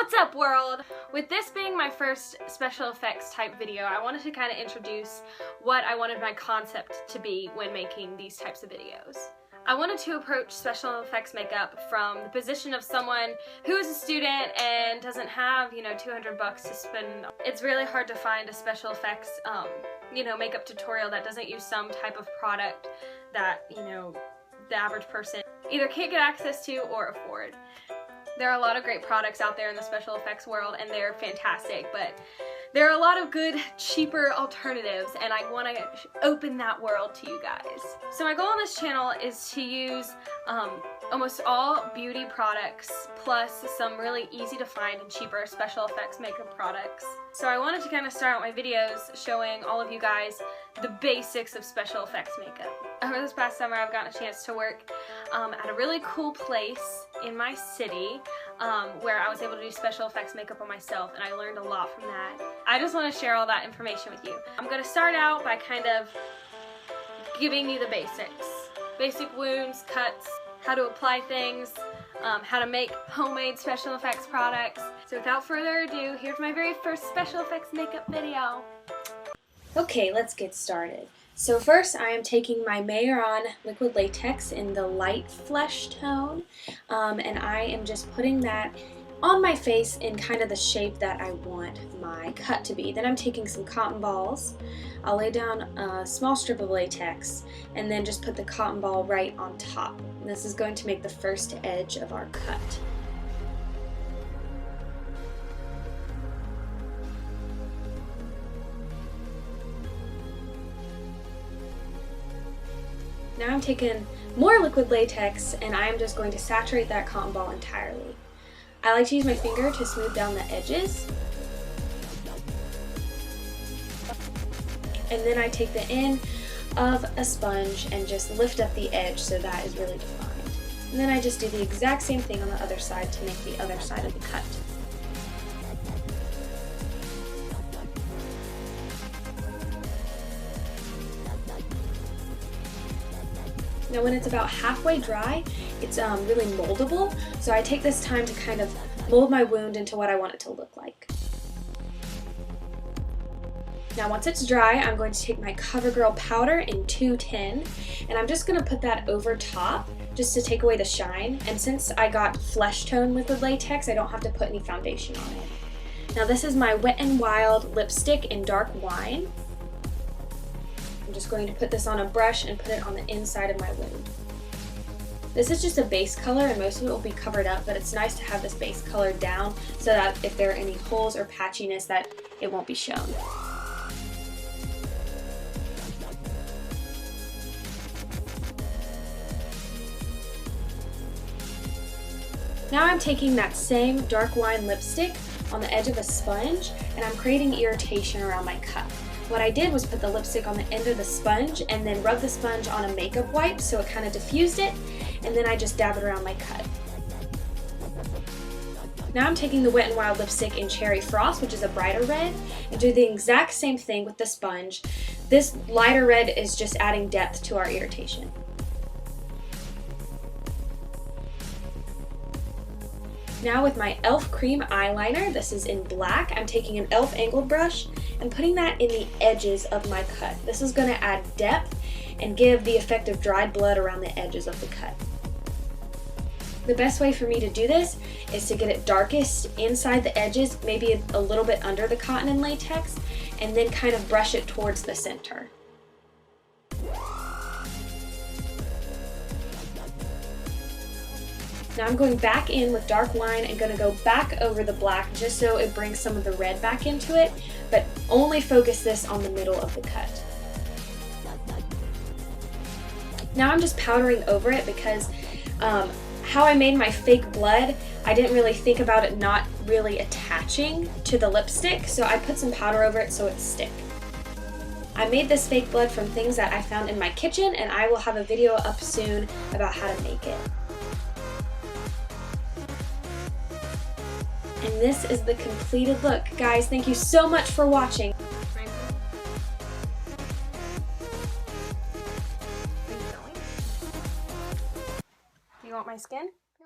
What's up, world? With this being my first special effects type video, I wanted to kind of introduce what I wanted my concept to be when making these types of videos. I wanted to approach special effects makeup from the position of someone who is a student and doesn't have, $200 to spend. It's really hard to find a special effects, makeup tutorial that doesn't use some type of product that, the average person either can't get access to or afford. There are a lot of great products out there in the special effects world and they're fantastic, but there are a lot of good, cheaper alternatives, and I want to open that world to you guys. So my goal on this channel is to use almost all beauty products plus some really easy to find and cheaper special effects makeup products. So I wanted to kind of start out my videos showing all of you guys the basics of special effects makeup. Over this past summer, I've gotten a chance to work at a really cool place in my city where I was able to do special effects makeup on myself, and I learned a lot from that. I just want to share all that information with you. I'm going to start out by kind of giving you the basics. Basic wounds, cuts, how to apply things, how to make homemade special effects products. So without further ado, here's my very first special effects makeup video. Okay, let's get started. So first I am taking my Mayeron liquid latex in the light flesh tone, and I am just putting that on my face in kind of the shape that I want my cut to be. Then I'm taking some cotton balls. I'll lay down a small strip of latex and then just put the cotton ball right on top. And this is going to make the first edge of our cut. Now I'm taking more liquid latex and I'm just going to saturate that cotton ball entirely. I like to use my finger to smooth down the edges. And then I take the end of a sponge and just lift up the edge so that is really defined. And then I just do the exact same thing on the other side to make the other side of the cut. Now when it's about halfway dry, it's really moldable, so I take this time to kind of mold my wound into what I want it to look like. Now once it's dry, I'm going to take my CoverGirl powder in 210, and I'm just going to put that over top just to take away the shine, and since I got flesh tone liquid latex, I don't have to put any foundation on it. Now this is my Wet n Wild lipstick in dark wine. I'm just going to put this on a brush and put it on the inside of my wound. This is just a base color and most of it will be covered up, but it's nice to have this base color down so that if there are any holes or patchiness that it won't be shown. Now I'm taking that same dark wine lipstick on the edge of a sponge and I'm creating irritation around my cut. What I did was put the lipstick on the end of the sponge and then rub the sponge on a makeup wipe so it kind of diffused it, and then I just dab it around my cut. Now I'm taking the Wet n Wild lipstick in Cherry Frost, which is a brighter red, and do the exact same thing with the sponge. This lighter red is just adding depth to our irritation. Now with my e.l.f. cream eyeliner, this is in black, I'm taking an e.l.f. angled brush and putting that in the edges of my cut. This is going to add depth and give the effect of dried blood around the edges of the cut. The best way for me to do this is to get it darkest inside the edges, maybe a little bit under the cotton and latex, and then kind of brush it towards the center. Now I'm going back in with dark wine and going to go back over the black just so it brings some of the red back into it, but only focus this on the middle of the cut. Now I'm just powdering over it because how I made my fake blood, I didn't really think about it not really attaching to the lipstick, so I put some powder over it so it stick. I made this fake blood from things that I found in my kitchen, and I will have a video up soon about how to make it. And this is the completed look. Guys, thank you so much for watching.